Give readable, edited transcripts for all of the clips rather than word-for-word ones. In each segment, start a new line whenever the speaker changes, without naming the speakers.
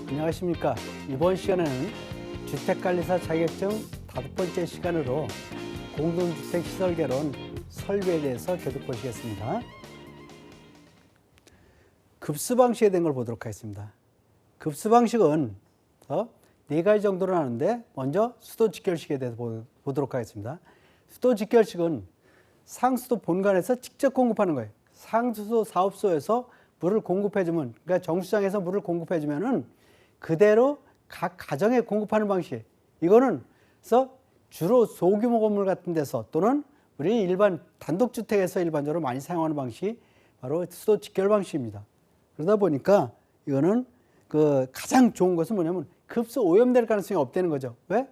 안녕하십니까. 이번 시간에는 주택관리사 자격증 5번째 시간으로 공동주택시설개론 설계에 대해서 계속 보시겠습니다. 급수 방식에 대한 걸 보도록 하겠습니다. 급수 방식은 4가지 정도로 나누는데, 먼저 수도 직결식에 대해서 보도록 하겠습니다. 수도 직결식은 상수도 본관에서 직접 공급하는 거예요. 상수도 사업소에서 물을 공급해주면, 그러니까 정수장에서 물을 공급해주면은 그대로 각 가정에 공급하는 방식. 이거는 주로 소규모 건물 같은 데서 또는 우리 일반 단독주택에서 일반적으로 많이 사용하는 방식이 바로 수도 직결 방식입니다. 그러다 보니까 이거는 가장 좋은 것은 뭐냐면 급수 오염될 가능성이 없다는 거죠. 왜?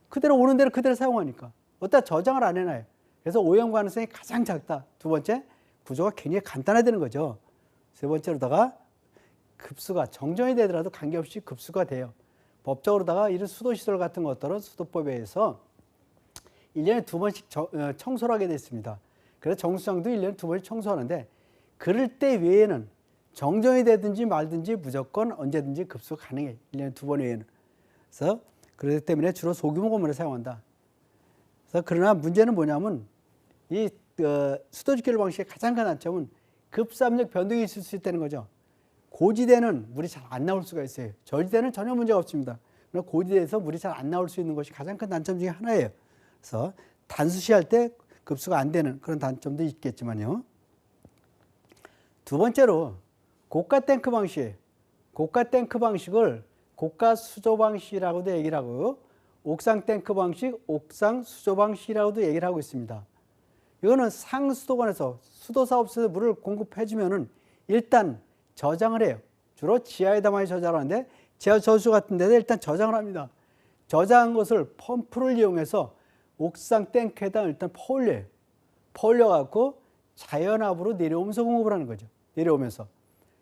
그대로 오는 대로 그대로 사용하니까. 어디다 저장을 안 해놔요. 그래서 오염 가능성이 가장 작다. 두 번째, 구조가 굉장히 간단해지는 거죠. 세 번째로다가 급수가 정정이 되더라도 관계없이 급수가 돼요. 법적으로다가 이런 수도시설 같은 것들은 수도법에 의해서 1년에 2번씩 청소를 하게 되어 있습니다. 그래서 정수장도 1년에 2번씩 청소하는데, 그럴 때 외에는 정정이 되든지 말든지 무조건 언제든지 급수가 가능해. 1년에 2번 외에는. 그래서 그렇기 때문에 주로 소규모 건물에 사용한다. 그래서 그러나 문제는 뭐냐면 이 수도직결 방식의 가장 큰 단점은 급수압력 변동이 있을 수 있다는 거죠. 고지대는 물이 잘 안 나올 수가 있어요. 저지대는 전혀 문제가 없습니다. 그러나 고지대에서 물이 잘 안 나올 수 있는 것이 가장 큰 단점 중에 하나예요. 그래서 단수시할 때 급수가 안 되는 그런 단점도 있겠지만요. 두 번째로 고가 탱크 방식이에요. 고가 탱크 방식을 고가 수조 방식이라고도 얘기를 하고, 옥상 탱크 방식, 옥상 수조 방식이라고도 얘기를 하고 있습니다. 이거는 상수도관에서 수도사업소에 물을 공급해주면은 일단 저장을 해요. 주로 지하에다 많이 저장을 하는데, 지하 저수 같은 데서 일단 저장을 합니다. 저장한 것을 펌프를 이용해서 옥상 탱크에다 일단 퍼올려요. 퍼올려갖고 자연압으로 내려오면서 공급을 하는 거죠. 내려오면서.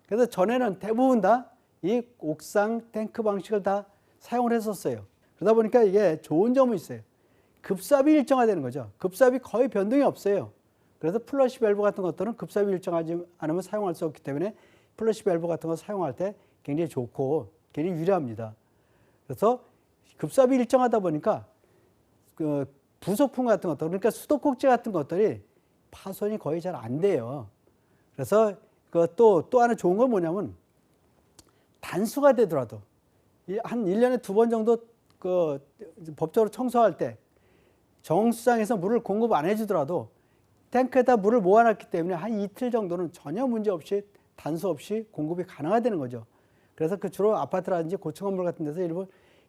그래서 전에는 대부분 다 이 옥상 탱크 방식을 다 사용을 했었어요. 그러다 보니까 이게 좋은 점은 있어요. 급수압이 일정화되는 거죠. 급수압이 거의 변동이 없어요. 그래서 플러시 밸브 같은 것들은 급수압이 일정하지 않으면 사용할 수 없기 때문에 플러시 밸브 같은 거 사용할 때 굉장히 좋고 굉장히 유리합니다. 그래서 급수압이 일정하다 보니까 부속품 같은 것들, 그러니까 수도꼭지 같은 것들이 파손이 거의 잘 안 돼요. 그래서 또 하나 좋은 건 뭐냐면, 단수가 되더라도 한 1년에 2번 정도 법적으로 청소할 때 정수장에서 물을 공급 안 해주더라도 탱크에다 물을 모아놨기 때문에 한 이틀 정도는 전혀 문제 없이, 단수 없이 공급이 가능하다는 거죠. 그래서 주로 아파트라든지 고층 건물 같은 데서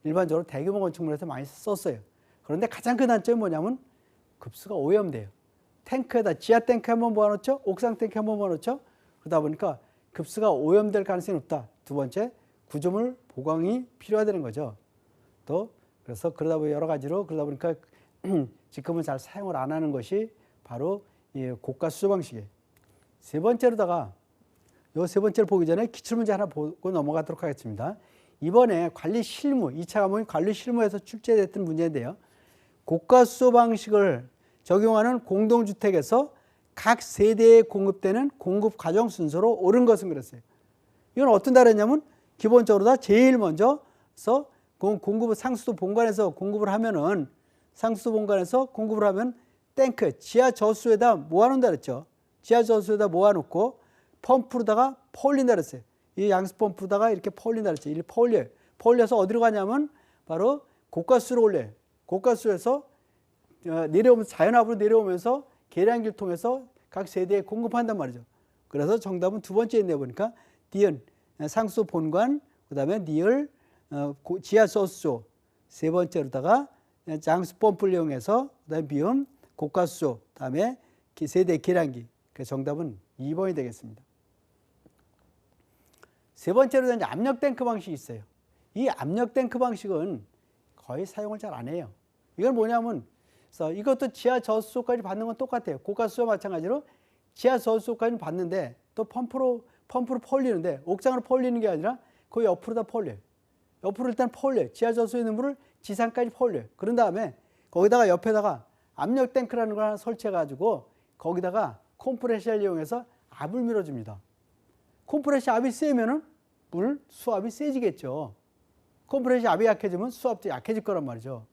일반적으로 대규모 건축물에서 많이 썼어요. 그런데 가장 큰 단점이 뭐냐면 급수가 오염돼요. 탱크에다 지하 탱크 한번 모아놓죠, 옥상 탱크 한번 모아놓죠. 그러다 보니까 급수가 오염될 가능성이 높다. 두 번째, 구조물 보강이 필요하다는 거죠. 또 그래서 그러다 보니 여러 가지로 그러다 보니까 지금은 잘 사용을 안 하는 것이 바로 이 고가 수조 방식이에요. 세 번째로다가 요 세 번째를 보기 전에 기출문제 하나 보고 넘어가도록 하겠습니다. 이번에 관리 실무, 2차 과목인 관리 실무에서 출제됐던 문제인데요. 고가 수조 방식을 적용하는 공동주택에서 각 세대에 공급되는 공급 과정 순서로 옳은 것은 그랬어요. 이건 어떤 다르냐면, 기본적으로 다 제일 먼저 공급을 상수도 본관에서 공급을 하면은, 상수도 본관에서 공급을 하면 탱크, 지하 저수에다 모아놓는다 그랬죠. 지하 저수에다 모아놓고 펌프로다가 퍼올린다 그랬어요. 이 양수 펌프로다가 이렇게 퍼올린다 그랬죠. 이렇게 퍼올려요. 퍼올려서 어디로 가냐면 바로 고가수로 올려요. 고가수에서 내려오면서 자연압으로 내려오면서 계량기를 통해서 각 세대에 공급한단 말이죠. 그래서 정답은 두 번째에 내보니까 니은 상수 본관, 그 다음에 니을 지하 저수조, 세 번째로다가 양수 펌프를 이용해서, 그 다음에 비움 고가수조, 그 다음에 세대 계량기. 그래서 정답은 2번이 되겠습니다. 세 번째로 이제 압력 탱크 방식이 있어요. 이 압력 탱크 방식은 거의 사용을 잘 안 해요. 이건 뭐냐면, 이것도 지하 저수소까지 받는 건 똑같아요. 고가수소와 마찬가지로 지하 저수소까지 받는데, 또 펌프로 퍼올리는데, 옥상으로 퍼올리는 게 아니라 그 옆으로 다 퍼올려요. 옆으로 일단 퍼올려요. 지하 저수소에 있는 물을 지상까지 퍼올려요. 그런 다음에 거기다가 옆에다가 압력 탱크라는 걸 하나 설치해가지고 거기다가 컴프레셔를 이용해서 압을 밀어줍니다. 컴프레셔 압이 세면은 물 수압이 세지겠죠. 컴프레셔 압이 약해지면 수압도 약해질 거란 말이죠.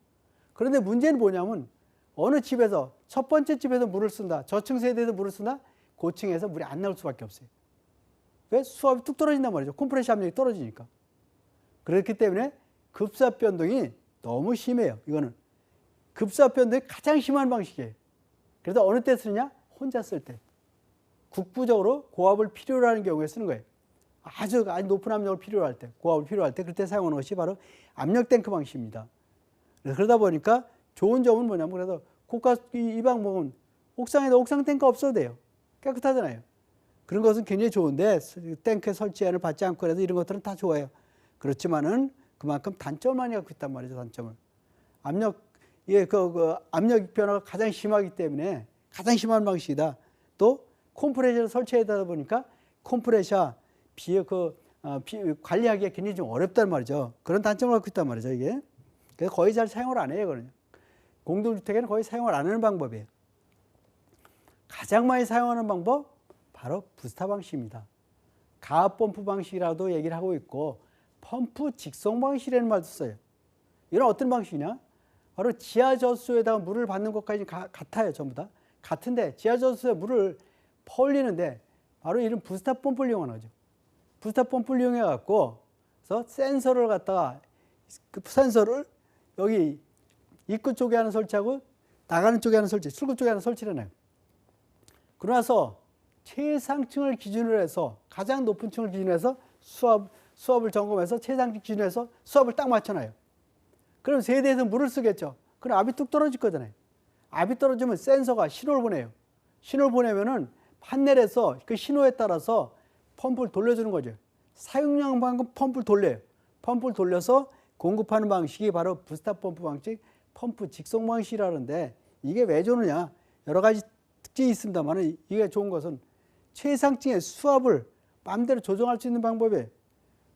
그런데 문제는 뭐냐면 어느 집에서 첫 번째 집에서 물을 쓴다. 저층 세대에서 물을 쓴다. 고층에서 물이 안 나올 수밖에 없어요. 왜? 수압이 뚝 떨어진단 말이죠. 컴프레셔 압력이 떨어지니까. 그렇기 때문에 급수압 변동이 너무 심해요. 이거는 급수압 변동이 가장 심한 방식이에요. 그래서 어느 때 쓰느냐? 혼자 쓸 때. 국부적으로 고압을 필요로 하는 경우에 쓰는 거예요. 아주 높은 압력을 필요로 할 때, 고압을 필요할 때 그때 사용하는 것이 바로 압력 탱크 방식입니다. 그러다 보니까 좋은 점은 뭐냐면 그래서 고가 이 방법은 옥상에도 옥상 탱크 없어도 돼요. 깨끗하잖아요. 그런 것은 굉장히 좋은데 탱크에 설치 제한을 받지 않고 그래서 이런 것들은 다 좋아요. 그렇지만은 그만큼 단점을 많이 갖고 있단 말이죠. 단점을. 압력 변화가 가장 심하기 때문에 가장 심한 방식이다. 또 컴프레셔를 설치하다 보니까 컴프레셔 관리하기가 굉장히 좀 어렵단 말이죠. 그런 단점을 갖고 있단 말이죠. 이게. 그래서 거의 잘 사용을 안 해요. 그러냐. 공동주택에는 거의 사용을 안 하는 방법이에요. 가장 많이 사용하는 방법 바로 부스터 방식입니다. 가압 펌프 방식이라도 얘기를 하고 있고 펌프 직송 방식이라는 말도 써요. 이런 어떤 방식이냐? 바로 지하 저수에다가 물을 받는 것까지 같아요. 전부 다. 같은데 지하 저수에 물을 퍼올리는데 바로 이런 부스터 펌프를 이용하는 거죠. 부스터 펌프를 이용해 갖고 그래서 센서를 갖다가 그 센서를 여기 입구 쪽에 하나 설치하고 나가는 쪽에 하나 설치, 출구 쪽에 하나 설치를 해놔요. 그러나서 최상층을 기준으로 해서 가장 높은 층을 기준으로 해서 수압을 점검해서 최상층 기준으로 해서 수압을 딱 맞춰놔요. 그럼 세대에서 물을 쓰겠죠. 그럼 압이 뚝 떨어질 거잖아요. 압이 떨어지면 센서가 신호를 보내요. 신호를 보내면은 판넬에서 그 신호에 따라서 펌프를 돌려주는 거죠. 사용량만큼 펌프를 돌려요. 펌프를 돌려서 공급하는 방식이 바로 부스터 펌프 방식, 펌프 직송 방식이라는데 이게 왜 좋느냐? 여러 가지 특징이 있습니다만 이게 좋은 것은 최상층의 수압을 마음대로 조정할 수 있는 방법이에요.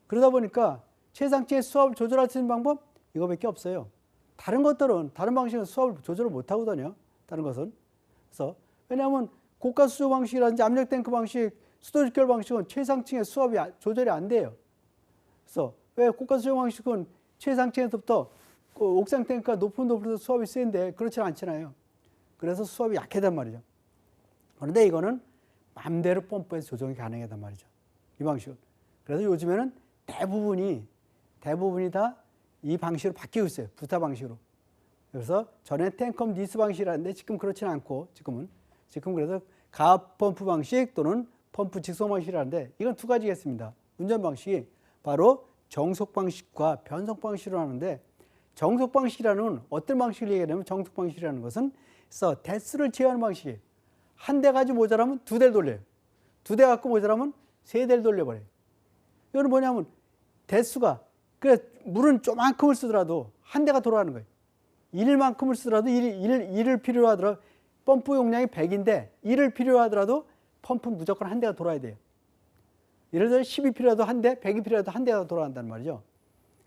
그러다 보니까 최상층의 수압을 조절할 수 있는 방법 이거밖에 없어요. 다른 방식은 수압을 조절을 못 하거든요. 다른 것은. 그래서 왜냐하면 고가 수조 방식이라든지 압력 탱크 방식, 수도 직결 방식은 최상층의 수압이 조절이 안 돼요. 그래서 왜 고가 수조 방식은 최상층에서부터 옥상 탱크가 높은 수압이 세는데 그렇지는 않잖아요. 그래서 수압이 약하단 말이죠. 그런데 이거는 마음대로 펌프에서 조정이 가능하단 말이죠. 이 방식은. 그래서 요즘에는 대부분이 다 이 방식으로 바뀌고 있어요. 부스터 방식으로. 그래서 전에 탱컴 니스 방식이라는데 지금 그렇지는 않고 지금 그래서 가압 펌프 방식 또는 펌프 직송 방식이라는데 이건 두 가지겠습니다. 운전 방식이 바로 정속 방식과 변속 방식으로 하는데 정속 방식이라는 어떤 방식을 얘기하냐면 정속 방식이라는 것은 그래서 대수를 제어하는 방식이에요. 한 대 가지고 모자라면 두 대를 돌려요. 두 대 갖고 모자라면 세 대를 돌려버려요. 이거는 뭐냐면 대수가 물은 조만큼을 쓰더라도 한 대가 돌아가는 거예요. 1만큼을 쓰더라도 1을 필요로 하더라도 펌프 용량이 100인데 1을 필요로 하더라도 펌프는 무조건 한 대가 돌아야 돼요. 예를 들어 10이 필요해도 한 대, 100이 필요해도 한 대가 돌아간다는 말이죠.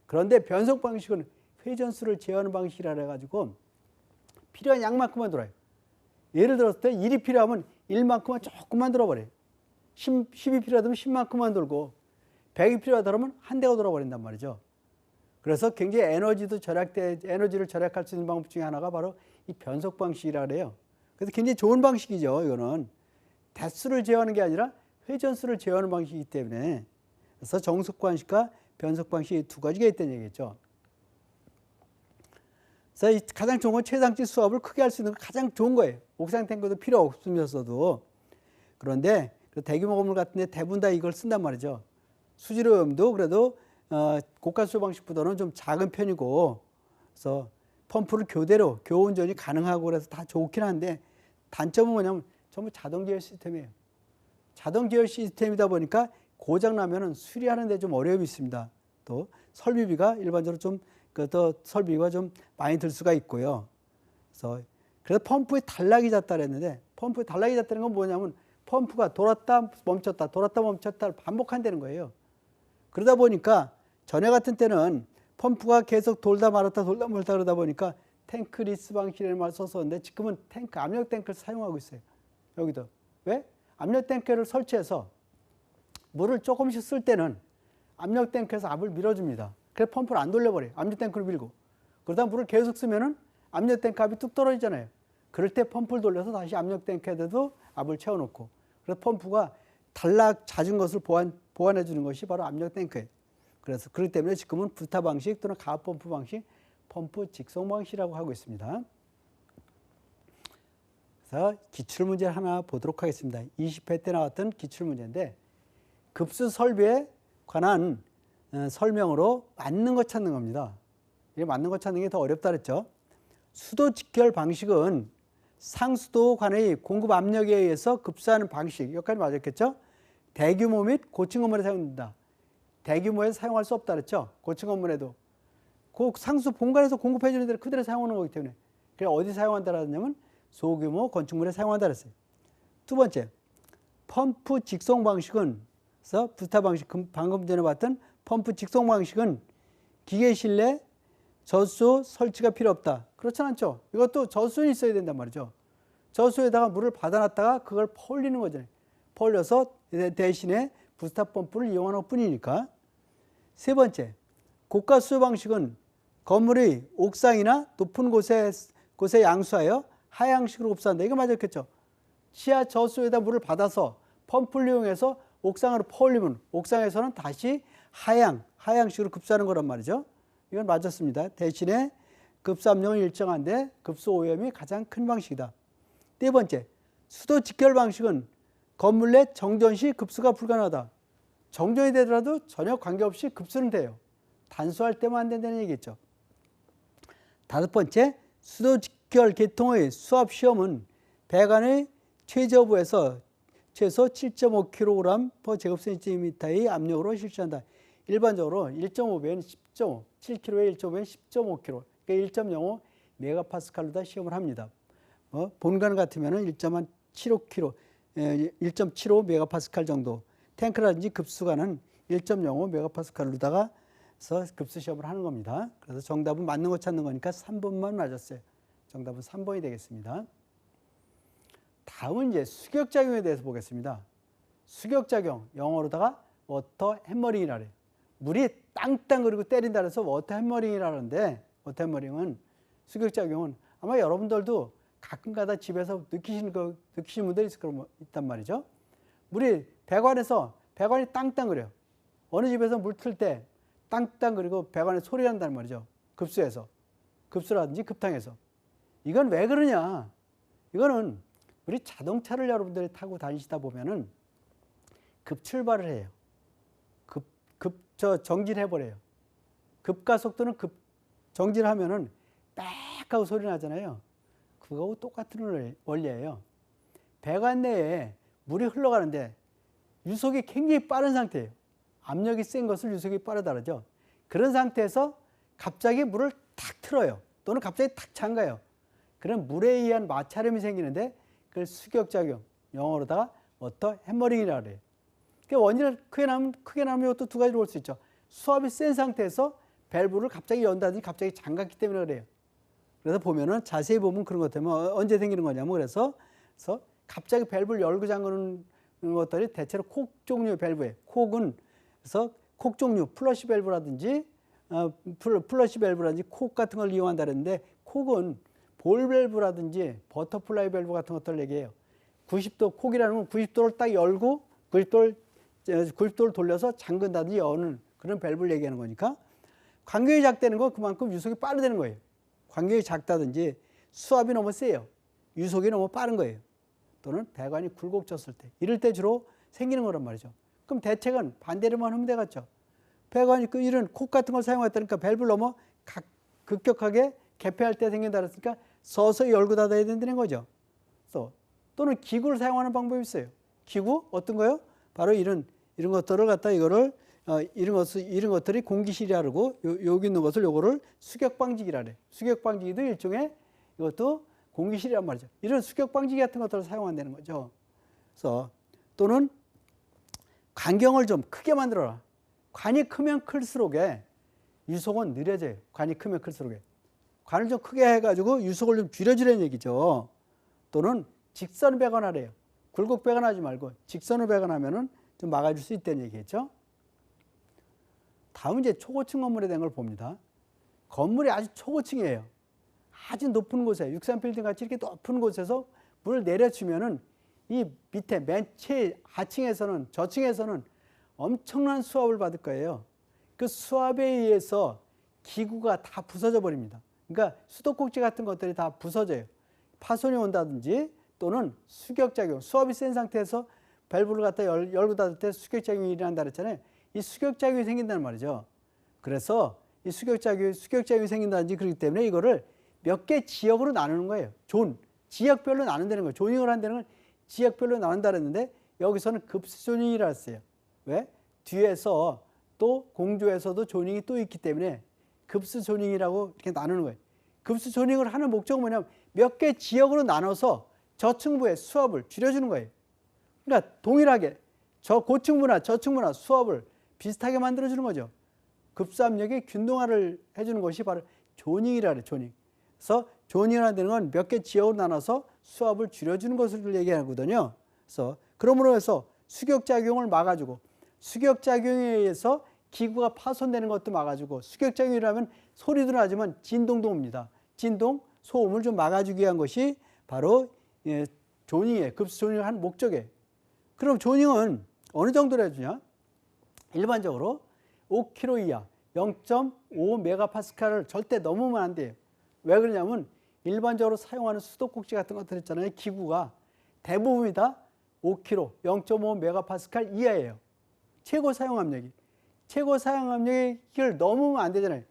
그런데 변속 방식은 회전수를 제어하는 방식이라 해가지고 필요한 양만큼만 돌아요. 예를 들었을 때 1이 필요하면 1만큼만 조금만 돌아버려요. 10이 필요하다면 10만큼만 돌고 100이 필요하다면 한 대가 돌아버린단 말이죠. 그래서 굉장히 에너지를 절약할 수 있는 방법 중에 하나가 바로 이 변속 방식이라 그래요. 그래서 굉장히 좋은 방식이죠. 이거는 대수를 제어하는 게 아니라 회전수를 제어하는 방식이기 때문에 그래서 정속 방식과 변속 방식이 두 가지가 있다는 얘기겠죠. 그래서 가장 좋은 건 최상층 수압을 크게 할 수 있는 건 가장 좋은 거예요. 옥상 탱크도 필요 없으면서도. 그런데 대규모 건물 같은 데 대부분 다 이걸 쓴단 말이죠. 수지로염도 그래도 고가 수조 방식보다는 좀 작은 편이고 그래서 펌프를 교운전이 가능하고 그래서 다 좋긴 한데 단점은 뭐냐면 전부 자동 제어 시스템이에요. 자동 제어 시스템이다 보니까 고장 나면은 수리하는 데 좀 어려움이 있습니다. 또 설비비가 일반적으로 더 설비가 좀 많이 들 수가 있고요. 그래서 펌프에 단락이 잤다 그랬는데 펌프에 단락이 잤다는 건 뭐냐면 펌프가 돌았다 멈췄다를 반복한다는 거예요. 그러다 보니까 전에 같은 때는 펌프가 계속 돌다 말았다 그러다 보니까 탱크 리스 방식이라는 말을 썼었는데 지금은 압력 탱크를 사용하고 있어요. 여기도. 왜? 압력 탱크를 설치해서 물을 조금씩 쓸 때는 압력 탱크에서 압을 밀어줍니다. 그래서 펌프를 안 돌려버려요. 압력 탱크를 밀고. 그러다 물을 계속 쓰면은 압력 탱크 압이 뚝 떨어지잖아요. 그럴 때 펌프를 돌려서 다시 압력 탱크에도 압을 채워놓고. 그래서 펌프가 단락 잦은 것을 보완해 주는 것이 바로 압력 탱크예요. 그래서 그렇기 때문에 지금은 부타 방식 또는 가압 펌프 방식, 펌프 직송 방식이라고 하고 있습니다. 그래서 기출문제를 하나 보도록 하겠습니다. 20회 때 나왔던 기출문제인데 급수 설비에 관한 설명으로 맞는 것 찾는 겁니다. 이게 맞는 것 찾는 게 더 어렵다 그랬죠. 수도 직결 방식은 상수도 관의 공급 압력에 의해서 급수하는 방식. 여기까지 맞았겠죠? 대규모 및 고층 건물에 사용된다. 대규모에서 사용할 수 없다 그랬죠? 고층 건물에도. 그 상수 본관에서 공급해 주는 대로 그대로 사용하는 거기 때문에. 그래서 어디 사용한다 그랬냐면 소규모 건축물에 사용한다 그랬어요. 두 번째, 펌프 직송 방식은, 그래서 부타 방식, 방금 전에 봤던 펌프 직송 방식은 기계 실내 저수 설치가 필요 없다. 그렇지 않죠. 이것도 저수는 있어야 된단 말이죠. 저수에다가 물을 받아놨다가 그걸 퍼올리는 거잖아요. 퍼올려서 대신에 부스타 펌프를 이용하는 것뿐이니까. 세 번째, 고가 수요 방식은 건물의 옥상이나 높은 곳에 양수하여 하향식으로 흡수한다. 이거 맞았겠죠. 지하 저수에다 물을 받아서 펌프를 이용해서 옥상으로 퍼올리면 옥상에서는 다시 하향식으로 급수하는 거란 말이죠. 이건 맞았습니다. 대신에 급수 압력은 일정한데 급수 오염이 가장 큰 방식이다. 네 번째, 수도 직결 방식은 건물 내 정전 시 급수가 불가능하다. 정전이 되더라도 전혀 관계없이 급수는 돼요. 단수할 때만 안 된다는 얘기겠죠. 다섯 번째, 수도 직결 계통의 수압 시험은 배관의 최저부에서 최소 7.5kg/제곱센티미터의 압력으로 실시한다. 일반적으로 1.5배는 10.5, 7kg에 1.5배는 10.5kg, 그러니까 1.05 메가파스칼로 시험을 합니다. 본관 같으면 1.75kg, 1.75 메가파스칼 정도, 탱크라든지 급수관은 1.05 메가파스칼로다가 급수 시험을 하는 겁니다. 그래서 정답은 맞는 거 찾는 거니까 3번만 맞았어요. 정답은 3번이 되겠습니다. 다음은 이제 수격작용에 대해서 보겠습니다. 수격작용, 영어로다가 워터 해머링이라 그래요. 물이 땅땅 그리고 때린다 그래서 워터 해머링이라는데, 워터 해머링은 수격작용은 아마 여러분들도 가끔가다 집에서 느끼시는 분들이 있단 말이죠. 물이 배관이 땅땅 그래요. 어느 집에서 물 틀 때 땅땅 그리고 배관에 소리 난다는 말이죠. 급수라든지 급탕에서. 이건 왜 그러냐? 이거는 우리 자동차를 여러분들이 타고 다니시다 보면은 급출발을 해요. 정지를 해버려요. 급가속도는 정지를 하면은 빽 하고 소리 나잖아요. 그거하고 똑같은 원리예요. 배관 내에 물이 흘러가는데 유속이 굉장히 빠른 상태예요. 압력이 센 것을 유속이 빠르다 그러죠. 그런 상태에서 갑자기 물을 탁 틀어요. 또는 갑자기 탁 잠가요. 그런 물에 의한 마찰음이 생기는데 그걸 수격작용, 영어로다가 워터 해머링이라고 그래요. 원인을 크게 나면 이것도 두 가지로 볼 수 있죠. 수압이 센 상태에서 밸브를 갑자기 연다든지 갑자기 잠갔기 때문에 그래요. 그래서 보면은 자세히 보면 그런 것 때문에 언제 생기는 거냐면 그래서 갑자기 밸브를 열고 잠그는 것들이 대체로 콕 종류의 밸브예요. 콕은 그래서 콕 종류 플러시 밸브라든지 콕 같은 걸 이용한다 그랬는데 콕은 볼 밸브라든지 버터플라이 밸브 같은 것들을 얘기해요. 90도 콕이라는 건 90도를 딱 열고 90도를 돌려서 잠근다든지 여는 그런 밸브를 얘기하는 거니까 간격이 작다는 건 그만큼 유속이 빠르다는 거예요. 간격이 작다든지 수압이 너무 세요. 유속이 너무 빠른 거예요. 또는 배관이 굴곡졌을 때 이럴 때 주로 생기는 거란 말이죠. 그럼 대책은 반대로만 하면 되겠죠. 배관이 이런 콕 같은 걸 사용했다니까 밸브를 너무 급격하게 개폐할 때 생긴다 그랬으니까 서서히 열고 닫아야 된다는 거죠. 또는 기구를 사용하는 방법이 있어요. 기구 어떤 거요? 바로 이런 것들을 갖다 이런 것들이 공기실이라 그러고 여기 있는 것을 요거를 수격방지기라 그래. 수격방지기도 일종의 이것도 공기실이란 말이죠. 이런 수격방지기 같은 것들을 사용한다는 거죠. 그래서 또는 관경을 좀 크게 만들어라. 관이 크면 클수록에 유속은 느려져요. 관이 크면 클수록에. 관을 좀 크게 해가지고 유속을 좀 줄여주라는 얘기죠. 또는 직선 배관하래요. 굴곡 배관하지 말고 직선으로 배관하면은 좀 막아줄 수 있다는 얘기겠죠. 다음 이제 초고층 건물에 대한 걸 봅니다. 건물이 아주 초고층이에요. 아주 높은 곳에 63빌딩 같이 이렇게 높은 곳에서 물을 내려주면은 이 밑에 맨 최하층에서는 저층에서는 엄청난 수압을 받을 거예요. 그 수압에 의해서 기구가 다 부서져 버립니다. 그러니까 수도꼭지 같은 것들이 다 부서져요. 파손이 온다든지 또는 수격작용, 수압이 센 상태에서 밸브를 갖다 열고 닫을 때 수격작용이 일어난다 그랬잖아요. 이 수격작용이 생긴다는 말이죠. 그래서 이 수격작용이 생긴다든지 그렇기 때문에 이거를 몇 개 지역으로 나누는 거예요. 지역별로 나눈다는 거예요. 조닝을 한다는 건 지역별로 나눈다 그랬는데 여기서는 급수 조닝이라 했어요. 왜? 뒤에서 또 공조에서도 조닝이 또 있기 때문에 급수 조닝이라고 이렇게 나누는 거예요. 급수 조닝을 하는 목적은 뭐냐면 몇 개 지역으로 나눠서 저층부의 수압을 줄여주는 거예요. 그러니까 동일하게 고층부나 저층부나 수압을 비슷하게 만들어주는 거죠. 급수압력의 균등화를 해주는 것이 바로 조닝이라 그래요. 조닝. 그래서 조닝이라는 건 몇 개 지역으로 나눠서 수압을 줄여주는 것을 얘기하거든요. 그래서 그러므로 해서 수격작용을 막아주고 수격작용에 의해서 기구가 파손되는 것도 막아주고 수격작용이라면 소리도 나지만 진동도 옵니다. 진동, 소음을 좀 막아주기 위한 것이 바로 조닝이에요. 급수 조닝을 하는 목적이에요. 그럼 조닝은 어느 정도로 해주냐? 일반적으로 5kg 이하 0.5메가파스칼을 절대 넘으면 안 돼요. 왜 그러냐면 일반적으로 사용하는 수도꼭지 같은 것들 있잖아요. 기구가 대부분이 다 5kg 0.5메가파스칼 이하예요. 최고 사용 압력이. 최고 사용 압력이 이걸 넘으면 안 되잖아요.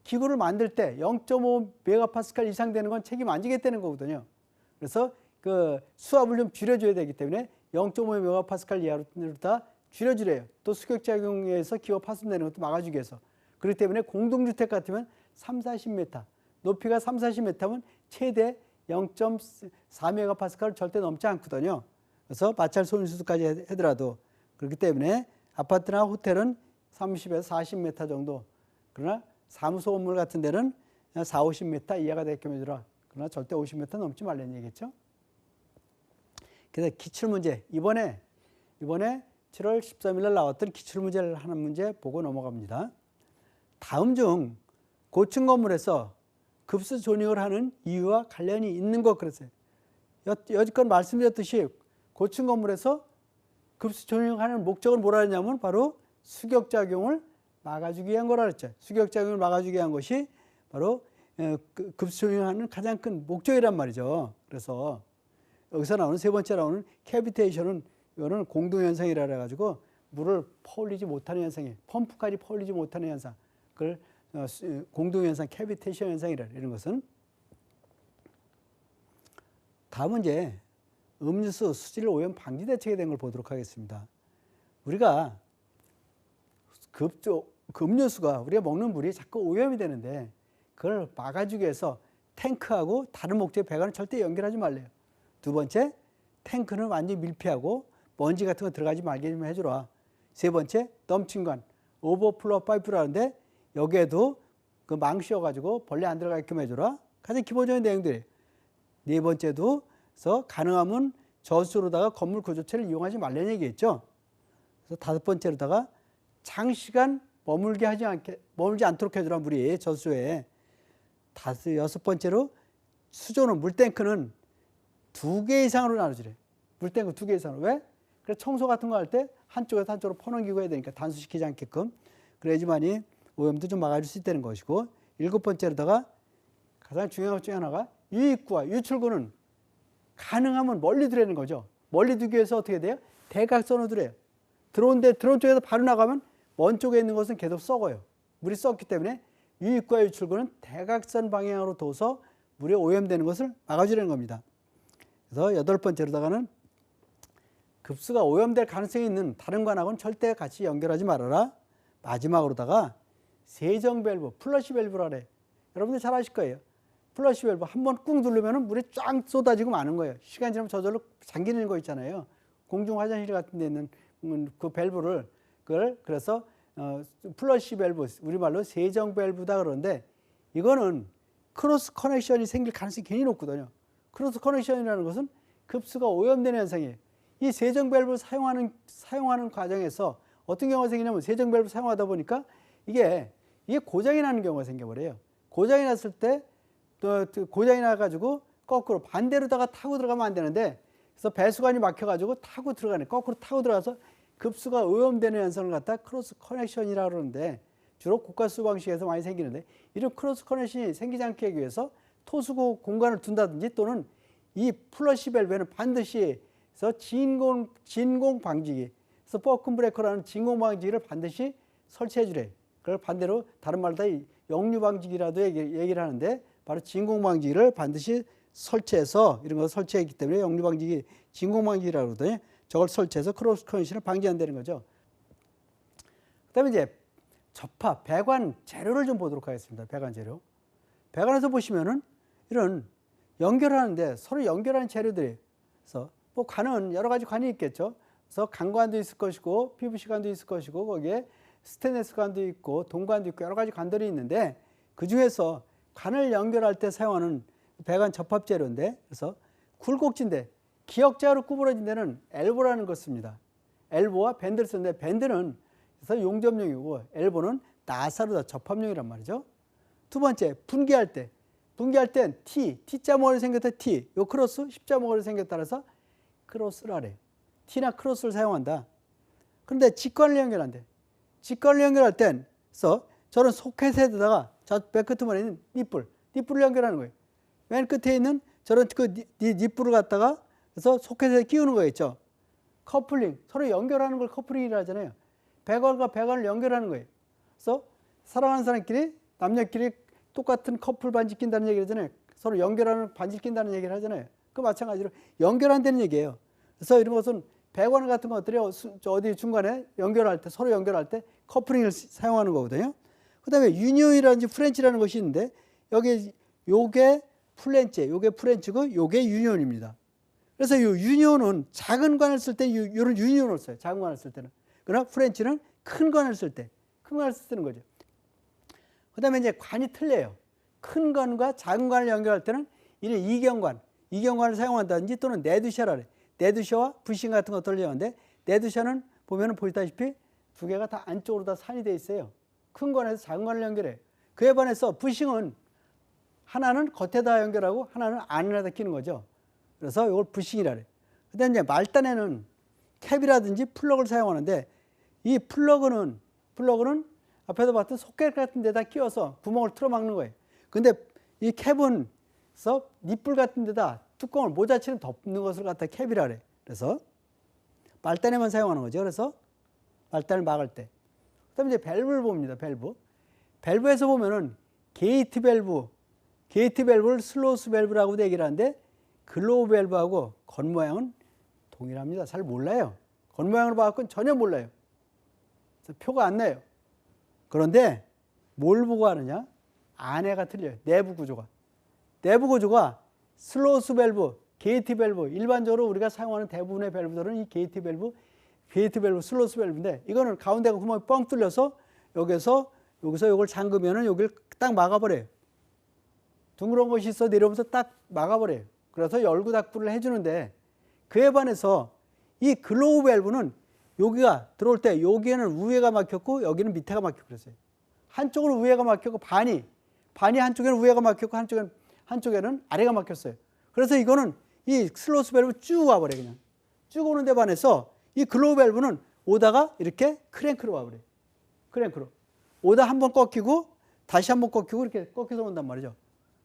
기구를 만들 때 0.5메가파스칼 이상 되는 건 책임 안 지겠다는 거거든요. 그래서 그 수압을 좀 줄여줘야 되기 때문에 0.5메가파스칼 이하로 다 줄여주래요. 또 수격작용에 의해서 기구가 파손되는 것도 막아주기 위해서. 그렇기 때문에 공동주택 같으면 30-40m, 높이가 30-40m면 최대 0.4메가파스칼을 절대 넘지 않거든요. 그래서 마찰 소음수도까지 하더라도 그렇기 때문에 아파트나 호텔은 30에서 40m 정도. 그러나 사무소 건물 같은 데는 40-50m 이하가 되게끔 해주라. 그러나 절대 50m 넘지 말라는 얘기겠죠. 그래서 기출문제 이번에 7월 13일 날 나왔던 기출문제를 하는 문제 보고 넘어갑니다. 다음 중 고층 건물에서 급수 조닝을 하는 이유와 관련이 있는 것 그랬어요. 여지껏 말씀드렸듯이 고층 건물에서 급수 조닝을 하는 목적은 뭐라 했냐면 바로 수격작용을 막아주기 위한 거라 그랬죠. 수격작용을 막아주기 위한 것이 바로 급수 조닝을 하는 가장 큰 목적이란 말이죠. 그래서 여기서 나오는 세 번째 나오는 캐비테이션은 이거는 공동현상이라 해가지고 물을 퍼올리지 못하는 현상이에요. 펌프까지 퍼올리지 못하는 현상. 그걸 공동현상, 캐비테이션 현상이라 이런 것은. 다음 문제 음료수 수질 오염 방지 대책에 대한 걸 보도록 하겠습니다. 우리가 그 음료수가 우리가 먹는 물이 자꾸 오염이 되는데 그걸 막아주기 위해서 탱크하고 다른 목적의 배관을 절대 연결하지 말래요. 두 번째, 탱크는 완전히 밀폐하고 먼지 같은 거 들어가지 말게 좀 해주라. 세 번째, 넘친관, 오버플로 파이프라는데 여기에도 그 망 씌워가지고 벌레 안 들어가게끔 해주라. 가장 기본적인 내용들이에요. 네 번째도 그래서 가능하면 저수로다가 건물 구조체를 이용하지 말라는 얘기겠죠. 그래서 다섯 번째로다가 장시간 머물지 않도록 해주라. 물이 저수에. 여섯 번째로 수조는 물탱크는 2개 이상으로 나눠주래. 물탱크 2개 이상으로. 왜? 그래서 청소 같은 거 할 때 한쪽에서 한쪽으로 퍼넘기고 해야 되니까 단수시키지 않게끔. 그래야지만이 오염도 좀 막아줄 수 있다는 것이고. 일곱 번째로다가 가장 중요한 것 중에 하나가 유입구와 유출구는 가능하면 멀리 두라는 거죠. 멀리 두기 위해서 어떻게 돼요? 대각선으로 두래요. 들어온 쪽에서 바로 나가면 먼 쪽에 있는 것은 계속 썩어요. 물이 썩기 때문에 유입구와 유출구는 대각선 방향으로 둬서 물이 오염되는 것을 막아주려는 겁니다. 그래서 여덟 번째로다가는 급수가 오염될 가능성이 있는 다른 관하고는 절대 같이 연결하지 말아라. 마지막으로다가 세정 밸브, 플러시 밸브라 그래. 여러분들 잘 아실 거예요. 플러시 밸브 한번 꾹 누르면 물이 쫙 쏟아지고 마는 거예요. 시간 지나면 저절로 잠기는 거 있잖아요. 공중 화장실 같은 데 있는 그 밸브를 그래서 플러시 밸브, 우리말로 세정 밸브다 그러는데 이거는 크로스 커넥션이 생길 가능성이 굉장히 높거든요. 크로스 커넥션이라는 것은 급수가 오염되는 현상이에요. 이 세정 밸브를 사용하는 과정에서 어떤 경우가 생기냐면 세정 밸브 사용하다 보니까 이게 고장이 나는 경우가 생겨버려요. 고장이 났을 때 또 고장이 나가지고 거꾸로 반대로다가 타고 들어가면 안 되는데, 그래서 배수관이 막혀가지고 타고 들어가네. 거꾸로 타고 들어가서 급수가 오염되는 현상을 갖다 크로스 커넥션이라고 그러는데, 주로 고가수 방식에서 많이 생기는데, 이런 크로스 커넥션이 생기지 않게 하기 위해서 토수 공간을 둔다든지, 또는 이 플러시 밸브에는 반드시 진공 방지기, 그래서 버큰 브레이커라는 진공 방지기를 반드시 설치해 주래. 그걸 반대로 다른 말로 다 역류 방지기라도 얘기를 하는데, 바로 진공 방지기를 반드시 설치해서, 이런 거 설치했기 때문에 역류 방지기, 진공 방지기라고 그러더니, 저걸 설치해서 크로스 커넥션을 방지한다는 거죠. 그다음에 이제 접합, 배관 재료를 좀 보도록 하겠습니다. 배관 재료. 배관에서 보시면은 이런 연결하는데 서로 연결하는 재료들이, 그래서 뭐 관은 여러 가지 관이 있겠죠. 그래서 강관도 있을 것이고, PVC 관도 있을 것이고, 거기에 스테인리스 관도 있고, 동관도 있고, 여러 가지 관들이 있는데, 그 중에서 관을 연결할 때 사용하는 배관 접합 재료인데, 그래서 굴곡진대, 기역자로 구부러진 데는 엘보라는 걸 씁니다. 엘보와 밴드를 쓰는데, 밴드는 그래서 용접용이고, 엘보는 나사로다 접합용이란 말이죠. 두 번째, 분기할 때. 분기할 땐 T자 모양이 생겼다 T, 요 크로스, 십자 모양이 생겼다 그래서 크로스라래. T나 크로스를 사용한다. 그런데 직관을 연결한대. 직관을 연결할 땐, 그래서 저런 소켓에다가 저 백커트만에 있는 니뿔을 연결하는 거예요. 맨 끝에 있는 저런 그 니뿔을 갖다가 그래서 소켓에 끼우는 거겠죠. 커플링, 서로 연결하는 걸 커플링이라 하잖아요. 배관과 배관을 연결하는 거예요. 그래서 사랑하는 사람끼리, 남녀끼리 똑같은 커플 반지 낀다는 얘기를 하잖아요. 서로 연결하는 반지 낀다는 얘기를 하잖아요. 그 마찬가지로 연결한다는 얘기예요. 그래서 이런 것은 배관 같은 것들이 어디 중간에 연결할 때, 서로 연결할 때 커플링을 사용하는 거거든요. 그 다음에 유니온이라든지 프렌치라는 것이 있는데, 여기 요게 프렌치고 요게 유니온입니다. 그래서 이 유니온은 작은 관을 쓸 때 이런 유니온을 써요. 작은 관을 쓸 때는. 그러나 프렌치는 큰 관을 쓸 때는 거죠. 그 다음에 이제 관이 틀려요. 큰 관과 작은 관을 연결할 때는 이런 이경관을 사용한다든지, 또는 네두샤라 그래. 네두샤와 부싱 같은 것들을 이용하는데, 네두샤는 보면은 보시다시피 두 개가 다 안쪽으로 다 산이 돼 있어요. 큰 관에서 작은 관을 연결해. 그에 반해서 부싱은 하나는 겉에다 연결하고 하나는 안에다 끼는 거죠. 그래서 이걸 부싱이라 그래. 그다음에 이제 말단에는 캡이라든지 플러그를 사용하는데, 이 플러그는 앞에서 봤던 소켓 같은 데다 끼워서 구멍을 틀어막는 거예요. 근데 이 캡은 니뿔 같은 데다 뚜껑을 모자처럼 덮는 것을 갖다 캡이라 그래. 그래서 말단에만 사용하는 거죠. 그래서 말단을 막을 때. 그다음에 이제 밸브를 봅니다. 밸브에서 보면은 게이트 밸브를 슬로우스 밸브라고도 얘기를 하는데, 글로우 밸브하고 겉모양은 동일합니다. 잘 몰라요. 겉모양으로 봐갖고는 전혀 몰라요. 그래서 표가 안 나요. 그런데 뭘 보고 하느냐? 안에가 틀려요. 내부 구조가 슬로우스 밸브, 게이트 밸브, 일반적으로 우리가 사용하는 대부분의 밸브들은 이 게이트 밸브, 슬로우스 밸브인데, 이거는 가운데가 구멍이 뻥 뚫려서 여기서 이걸 잠그면은 여기를 딱 막아버려요. 둥그런 것이 있어 내려오면서 딱 막아버려요. 그래서 열고 닫고를 해주는데, 그에 반해서 이 글로우 밸브는 여기가 들어올 때 여기에는 위에가 막혔고 여기는 밑에가 막혔고 그랬어요. 한쪽은 위에가 막혔고 반이 한쪽에는 위에가 막혔고 한쪽에는 아래가 막혔어요. 그래서 이거는 이 슬로우스 밸브 쭉 와버려요. 그냥 쭉 오는 데 반해서 이 글로우 밸브는 오다가 이렇게 크랭크로 와버려요. 크랭크로 오다 한번 꺾이고 다시 한번 꺾이고 이렇게 꺾여서 온단 말이죠.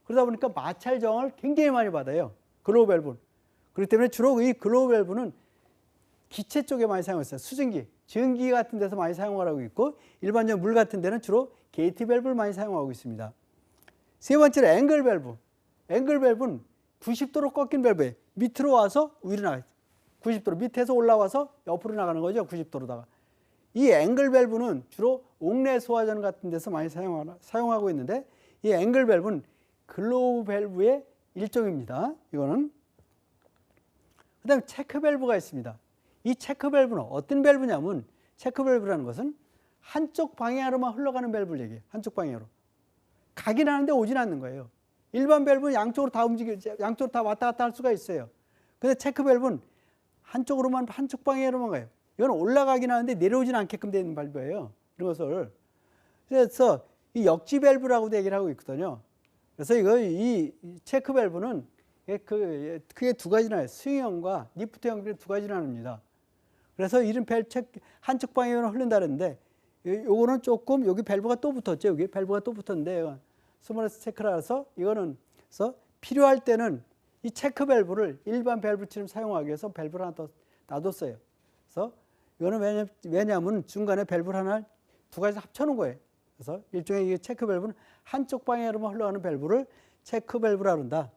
그러다 보니까 마찰 저항을 굉장히 많이 받아요. 글로우 밸브는. 그렇기 때문에 주로 이 글로우 밸브는 기체 쪽에 많이 사용했어요. 수증기, 증기 같은 데서 많이 사용하고 있고, 일반적인 물 같은 데는 주로 게이트 밸브를 많이 사용하고 있습니다. 세 번째로 앵글 밸브는 90도로 꺾인 밸브에 밑으로 와서 위로 나가요. 90도로 밑에서 올라와서 옆으로 나가는 거죠. 90도로다가. 이 앵글 밸브는 주로 옥내 소화전 같은 데서 많이 사용하고 있는데, 이 앵글 밸브는 글로우 밸브의 일종입니다. 이거는. 그 다음에 체크 밸브가 있습니다. 이 체크 밸브는 어떤 밸브냐면, 체크 밸브라는 것은 한쪽 방향으로만 흘러가는 밸브를 얘기해요. 한쪽 방향으로. 가긴 하는데 오진 않는 거예요. 일반 밸브는 양쪽으로 다 왔다 갔다 할 수가 있어요. 근데 체크 밸브는 한쪽 방향으로만 가요. 이건 올라가긴 하는데 내려오진 않게끔 되어 있는 밸브예요. 이런 것을. 그래서 이 역지 밸브라고도 얘기를 하고 있거든요. 그래서 이 체크 밸브는 크게 두 가지 나요. 스윙형과 리프트형 두 가지 나눕니다. 그래서 이런 한쪽 방향으로 흐른다는데 요거는 조금 여기 밸브가 또 붙었죠. 여기 밸브가 또 붙었는데 스몰레스 체크라서 이거는 그래서 필요할 때는 이 체크 밸브를 일반 밸브처럼 사용하기 위해서 밸브를 하나 더 놔뒀어요. 그래서 이거는 왜냐하면 중간에 밸브를 하나 두 가지 합쳐놓은 거예요. 그래서 일종의 이 체크 밸브는 한쪽 방향으로만 흘러가는 밸브를 체크 밸브라 그런다.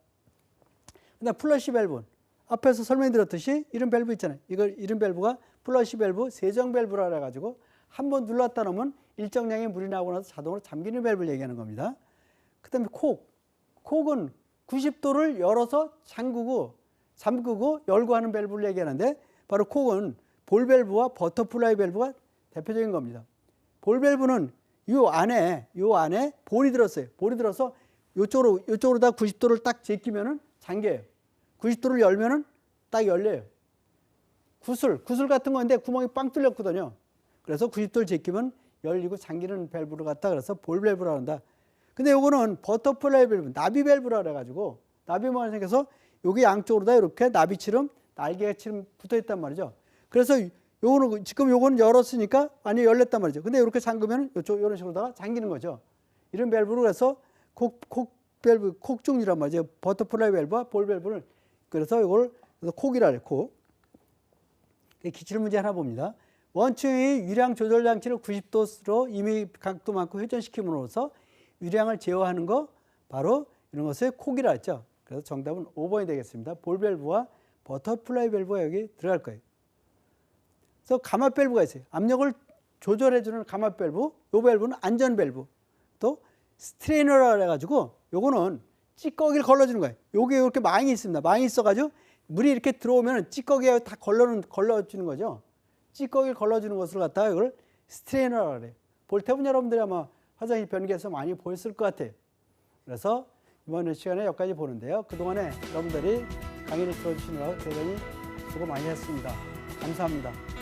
그다음 플러시 밸브는 앞에서 설명드렸듯이 이런 밸브 있잖아요. 이런 밸브가 플러시 밸브, 세정 밸브라 그래가지고 한번 눌렀다 놓으면 일정량의 물이 나오고 나서 자동으로 잠기는 밸브를 얘기하는 겁니다. 그다음에 콕은 90도를 열어서 잠그고 열고 하는 밸브를 얘기하는데 바로 콕은 볼 밸브와 버터플라이 밸브가 대표적인 겁니다. 볼 밸브는 요 안에 볼이 들었어요. 볼이 들어서 요쪽으로 다 90도를 딱 제끼면은 잠겨요. 90도를 열면은 딱 열려요. 구슬 같은 건데 구멍이 빵 뚫렸거든요. 그래서 90도를 제끼면 열리고 잠기는 밸브를 갖다 그래서 볼 밸브라고 한다. 근데 요거는 버터플라이 밸브, 나비 밸브라 그래가지고 나비 모양이 생겨서 여기 양쪽으로 다 이렇게 나비처럼 날개처럼 붙어 있단 말이죠. 그래서 요거는 열었으니까 완전히 열렸단 말이죠. 근데 이렇게 잠그면 이런 식으로다가 잠기는 거죠. 이런 밸브로 해서 콕 종류란 말이죠. 버터플라이 밸브와 볼 밸브를 그래서 이걸 콕이라 그래요. 콕. 기출 문제 하나 봅니다. 원층의 유량 조절 장치를 90도로 이미 각도 많고 회전시킴으로써 유량을 제어하는 거 바로 이런 것을 콕이라 했죠. 그래서 정답은 5번이 되겠습니다. 볼 밸브와 버터플라이 밸브가 여기 들어갈 거예요. 그래서 감압 밸브가 있어요. 압력을 조절해주는 감압 밸브, 요 밸브는 안전 밸브. 또 스트레이너라 그래가지고 요거는 찌꺼기를 걸러주는 거예요. 요게 이렇게 망이 있습니다. 망이 있어가지고 물이 이렇게 들어오면 찌꺼기에 다 걸러주는 거죠. 찌꺼기를 걸러주는 것을 갖다가 이걸 스트레이너라 그래요. 볼 때면 여러분들이 아마 화장실 변기에서 많이 보였을 것 같아요. 그래서 이번 시간에 여기까지 보는데요. 그동안에 여러분들이 강의를 들어주시느라고 대단히 수고 많이 했습니다. 감사합니다.